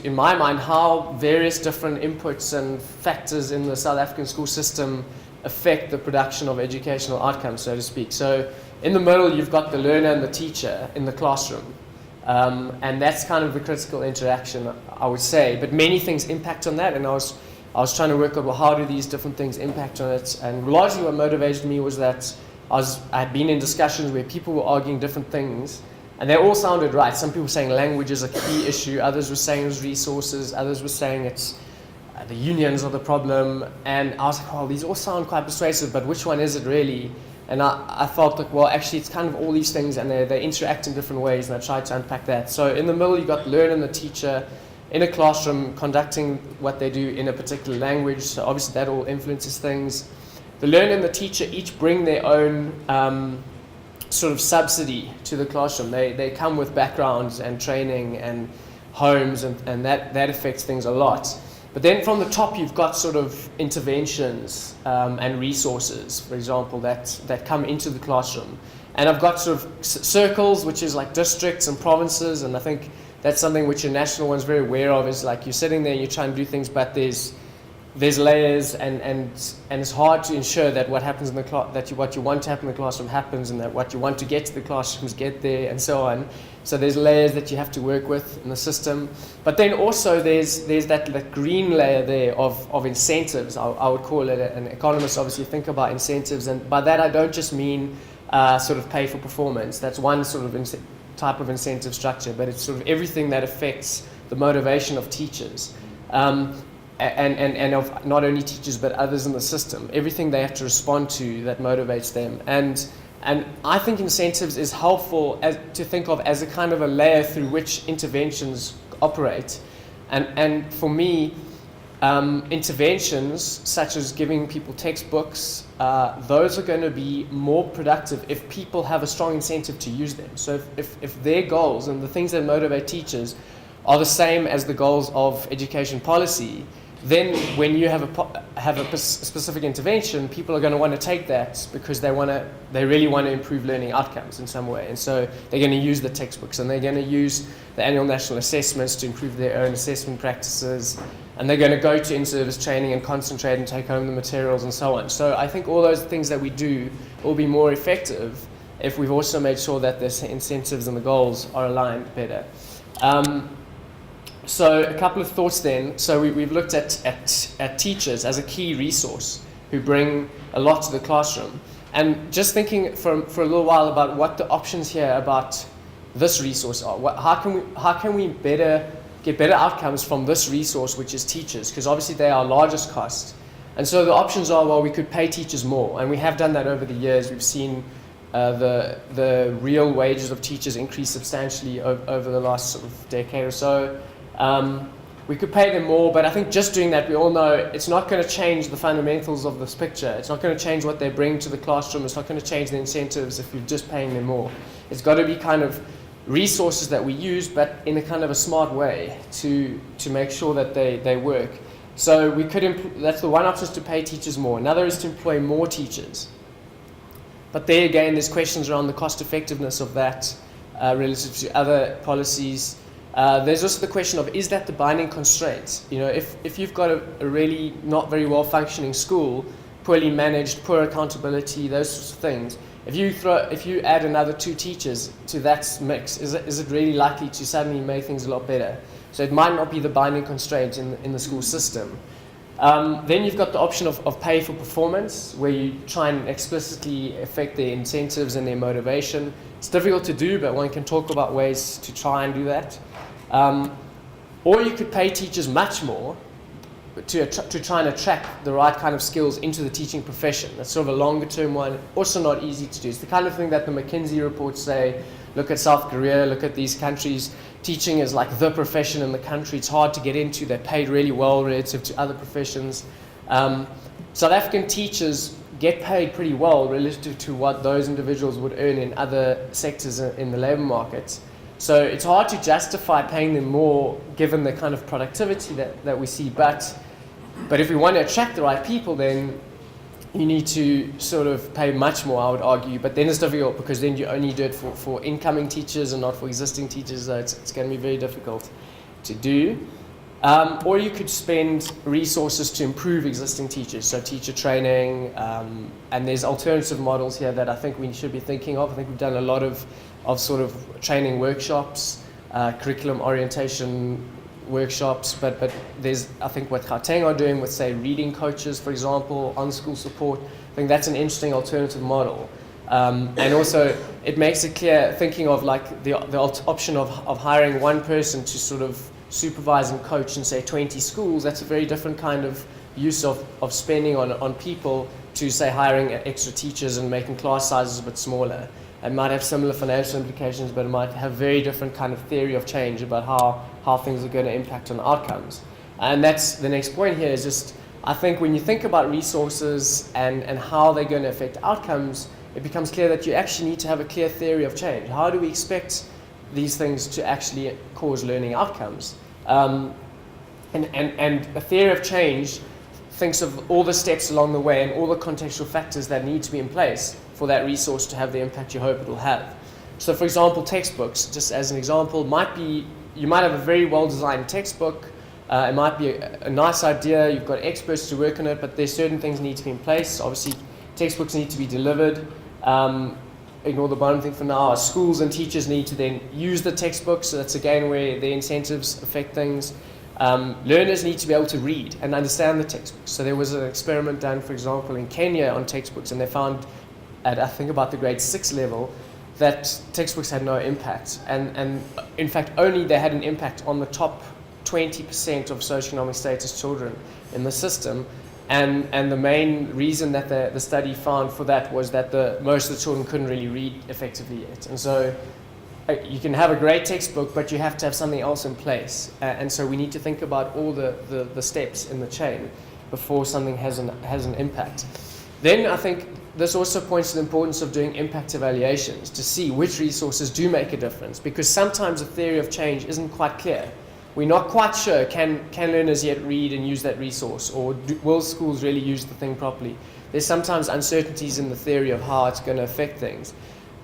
in my mind, how various different inputs and factors in the South African school system affect the production of educational outcomes, so to speak. So in the middle, you've got the learner and the teacher in the classroom. And that's kind of the critical interaction, I would say. But many things impact on that, and I was trying to work out, well, how do these different things impact on it? And largely what motivated me was that I had been in discussions where people were arguing different things, and they all sounded right. Some people were saying language is a key issue, others were saying it was resources, others were saying it's the unions are the problem, and I was like, well, these all sound quite persuasive, but which one is it really? And I felt like, well, actually it's kind of all these things, and they interact in different ways, and I tried to unpack that. So in the middle, you've got the learner and the teacher in a classroom conducting what they do in a particular language, so obviously that all influences things. The learner and the teacher each bring their own sort of subsidy to the classroom. They come with backgrounds and training and homes, and that affects things a lot. But then from the top, you've got sort of interventions and resources, for example, that come into the classroom. And I've got sort of circles, which is like districts and provinces, and I think that's something which your national one's very aware of, is like you're sitting there and you're trying to do things, but there's layers, and it's hard to ensure that what happens in the what you want to happen in the classroom happens, and that what you want to get to the classrooms get there, and so on. So there's layers that you have to work with in the system. But then also there's that green layer there of incentives, I would call it. And economists obviously think about incentives, and by that I don't just mean sort of pay for performance. That's one sort of type of incentive structure, but it's sort of everything that affects the motivation of teachers. And of not only teachers but others in the system, everything they have to respond to that motivates them. And I think incentives is helpful to think of as a kind of a layer through which interventions operate. And for me, interventions such as giving people textbooks, those are going to be more productive if people have a strong incentive to use them. So if their goals and the things that motivate teachers are the same as the goals of education policy, then when you have a specific intervention, people are going to want to take that because they really want to improve learning outcomes in some way. And so they're going to use the textbooks, and they're going to use the annual national assessments to improve their own assessment practices, and they're going to go to in-service training and concentrate and take home the materials and so on. So I think all those things that we do will be more effective if we've also made sure that the incentives and the goals are aligned better. So a couple of thoughts then. So we've looked at teachers as a key resource who bring a lot to the classroom. And just thinking for a little while about what the options here about this resource are. How can we get better outcomes from this resource, which is teachers? Because obviously they are our largest cost. And so the options are, well, we could pay teachers more. And we have done that over the years. We've seen the real wages of teachers increase substantially over the last sort of decade or so. We could pay them more, but I think just doing that, we all know it's not going to change the fundamentals of this picture. It's not going to change what they bring to the classroom. It's not going to change the incentives if you're just paying them more. It's got to be kind of resources that we use, but in a kind of a smart way to make sure that they work. So we could that's the one option, is to pay teachers more. Another is to employ more teachers. But there again, there's questions around the cost effectiveness of that relative to other policies. There's also the question of, is that the binding constraint? You know, if you've got a really not very well functioning school, poorly managed, poor accountability, those sorts of things, if you add another 2 teachers to that mix, is it really likely to suddenly make things a lot better? So it might not be the binding constraint in the school system. Then you've got the option of pay for performance, where you try and explicitly affect their incentives and their motivation. It's difficult to do, but one can talk about ways to try and do that. Or you could pay teachers much more to try and attract the right kind of skills into the teaching profession. That's sort of a longer term one, also not easy to do. It's the kind of thing that the McKinsey reports say, look at South Korea, look at these countries. Teaching is like the profession in the country. It's hard to get into. They're paid really well relative to other professions. South African teachers get paid pretty well relative to what those individuals would earn in other sectors in the labor market. So it's hard to justify paying them more given the kind of productivity that we see. But if we want to attract the right people, then you need to sort of pay much more, I would argue. But then it's difficult because then you only do it for incoming teachers and not for existing teachers. So it's going to be very difficult to do. Or you could spend resources to improve existing teachers, so teacher training, and there's alternative models here that I think we should be thinking of. I think we've done a lot of sort of training workshops, curriculum orientation workshops, but there's, I think, what Gauteng are doing with, say, reading coaches, for example, on-school support. I think that's an interesting alternative model. And also, it makes it clear, thinking of like the option of hiring one person to sort of supervise and coach in, say, 20 schools. That's a very different kind of use of spending on people to, say, hiring extra teachers and making class sizes a bit smaller. It might have similar financial implications, but it might have very different kind of theory of change about how things are going to impact on outcomes. And that's the next point here, is just, I think when you think about resources and how they're going to affect outcomes, it becomes clear that you actually need to have a clear theory of change. How do we expect these things to actually cause learning outcomes? And a theory of change thinks of all the steps along the way and all the contextual factors that need to be in place for that resource to have the impact you hope it will have. So, for example, textbooks, just as an example, you might have a very well-designed textbook. It might be a nice idea. You've got experts to work on it, but there's certain things need to be in place. Obviously, textbooks need to be delivered. Ignore the bottom thing for now. Schools and teachers need to then use the textbooks, so that's again where the incentives affect things. Learners need to be able to read and understand the textbooks. So there was an experiment done, for example, in Kenya on textbooks, and they found at, I think, about the grade 6 level that textbooks had no impact. And in fact, only they had an impact on the top 20% of socioeconomic status children in the system. And the main reason that the study found for that was that most of the children couldn't really read effectively yet. And so you can have a great textbook, but you have to have something else in place. And so we need to think about all the steps in the chain before something has an impact. Then I think this also points to the importance of doing impact evaluations to see which resources do make a difference, because sometimes the theory of change isn't quite clear. We're not quite sure, can learners yet read and use that resource, or will schools really use the thing properly? There's sometimes uncertainties in the theory of how it's going to affect things.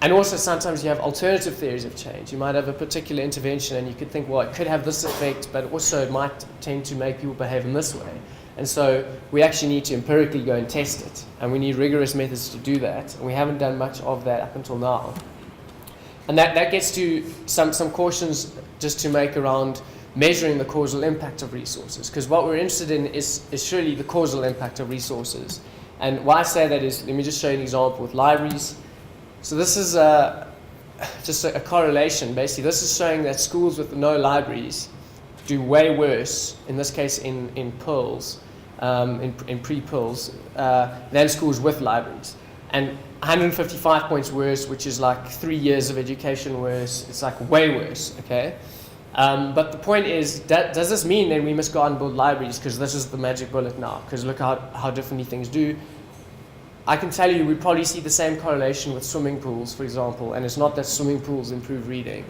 And also sometimes you have alternative theories of change. You might have a particular intervention and you could think, well, it could have this effect, but also it might tend to make people behave in this way. And so we actually need to empirically go and test it, and we need rigorous methods to do that, and we haven't done much of that up until now. And that gets to some cautions just to make around measuring the causal impact of resources, because what we're interested in is surely the causal impact of resources. And why I say that is, let me just show you an example with libraries. So this is just a correlation. Basically, this is showing that schools with no libraries do way worse, in this case in PILs, in pre-PILs, than schools with libraries. And 155 points worse, which is like 3 years of education worse. It's like way worse, okay? But the point is, does this mean that we must go out and build libraries because this is the magic bullet now? Because look how differently things do. I can tell you we probably see the same correlation with swimming pools, for example, and it's not that swimming pools improve reading.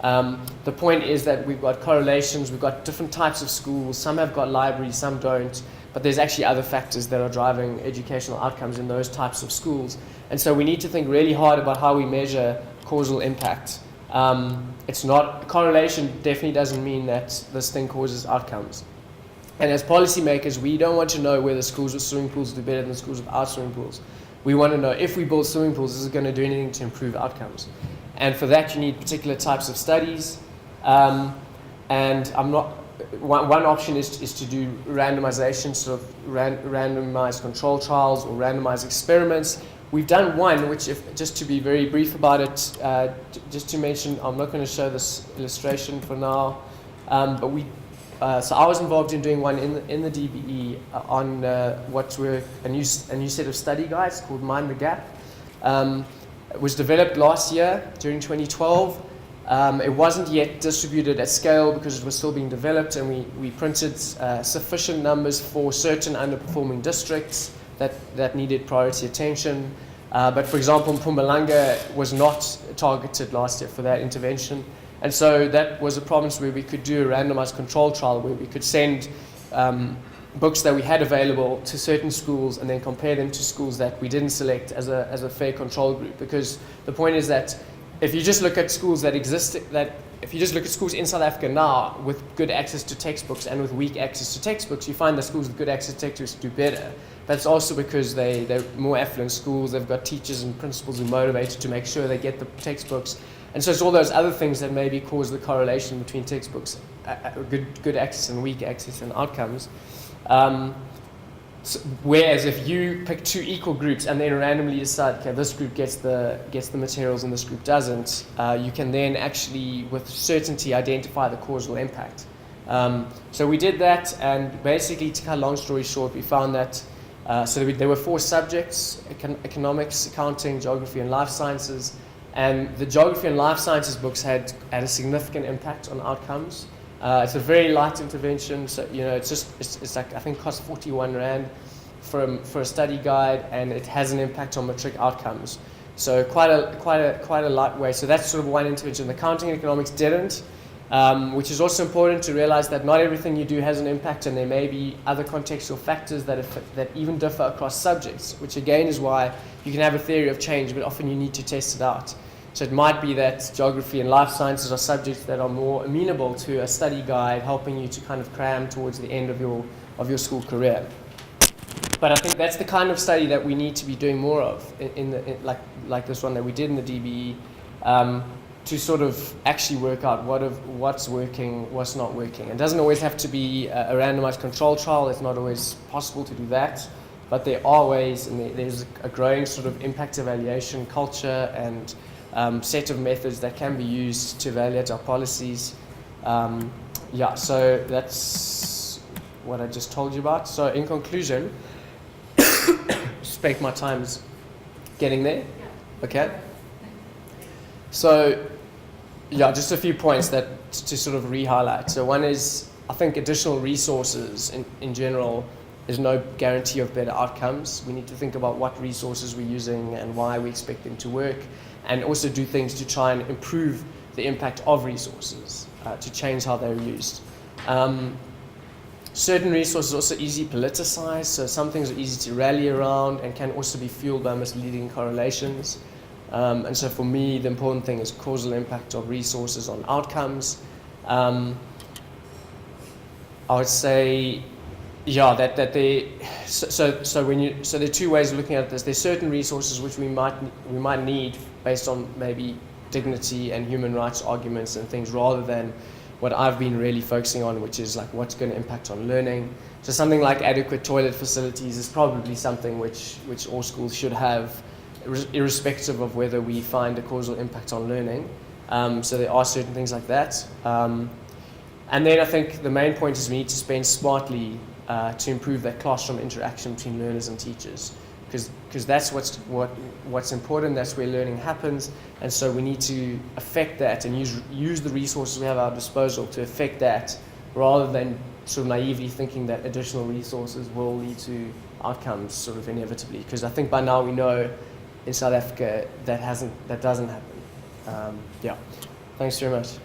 The point is that we've got correlations, we've got different types of schools, some have got libraries, some don't, but there's actually other factors that are driving educational outcomes in those types of schools. And so we need to think really hard about how we measure causal impact. It's not, correlation definitely doesn't mean that this thing causes outcomes. And as policymakers, we don't want to know whether schools with swimming pools do better than schools without swimming pools. We want to know if we build swimming pools, is it going to do anything to improve outcomes? And for that, you need particular types of studies. And I'm not, one option is to do randomization, sort of randomized control trials or randomized experiments. We've done one, which, just to be very brief about it, just to mention, I'm not going to show this illustration for now, but so I was involved in doing one in the DBE on what were a new set of study guides called Mind the Gap. It was developed last year during 2012. It wasn't yet distributed at scale because it was still being developed, and we printed sufficient numbers for certain underperforming districts that needed priority attention. But for example, Mpumalanga was not targeted last year for that intervention. And so that was a province where we could do a randomized control trial where we could send books that we had available to certain schools and then compare them to schools that we didn't select as a fair control group. Because the point is that if you just look at schools that exist, that if you just look at schools in South Africa now with good access to textbooks and with weak access to textbooks, you find the schools with good access to textbooks do better. But it's also because they're more affluent schools, they've got teachers and principals who are motivated to make sure they get the textbooks. And so it's all those other things that maybe cause the correlation between textbooks, good access and weak access and outcomes. Whereas if you pick two equal groups and then randomly decide, okay, this group gets the materials and this group doesn't, you can then actually, with certainty, identify the causal impact. So we did that, and basically, to cut a long story short, we found that there were 4 subjects: economics, accounting, geography, and life sciences. And the geography and life sciences books had a significant impact on outcomes. It's a very light intervention, so it's like, I think, costs 41 Rand for a study guide, and it has an impact on matric outcomes. So quite a light way. So that's sort of one intervention. The accounting and economics didn't, which is also important to realize that not everything you do has an impact, and there may be other contextual factors that even differ across subjects, which again is why you can have a theory of change, but often you need to test it out. So it might be that geography and life sciences are subjects that are more amenable to a study guide, helping you to kind of cram towards the end of your school career. But I think that's the kind of study that we need to be doing more of, like this one that we did in the DBE, to sort of actually work out what's working, what's not working. It doesn't always have to be a randomized control trial. It's not always possible to do that. But there are ways, and there's a growing sort of impact evaluation culture and set of methods that can be used to evaluate our policies. So that's what I just told you about. So in conclusion, suspect my time's getting there. Okay. So just a few points that to sort of re-highlight. So one is, I think additional resources in general is no guarantee of better outcomes. We need to think about what resources we're using and why we expect them to work, and also do things to try and improve the impact of resources, to change how they're used. Certain resources are also easily politicized, so some things are easy to rally around and can also be fueled by misleading correlations. And so for me, the important thing is causal impact of resources on outcomes. I would say, that there are 2 ways of looking at this. There's certain resources which we might need based on maybe dignity and human rights arguments and things, rather than what I've been really focusing on, which is like what's going to impact on learning. So something like adequate toilet facilities is probably something which all schools should have, irrespective of whether we find a causal impact on learning. So there are certain things like that. And then I think the main point is we need to spend smartly to improve that classroom interaction between learners and teachers, because that's what's important. That's where learning happens, and so we need to affect that and use the resources we have at our disposal to affect that, rather than sort of naively thinking that additional resources will lead to outcomes sort of inevitably. Because I think by now we know in South Africa that doesn't happen. Thanks very much.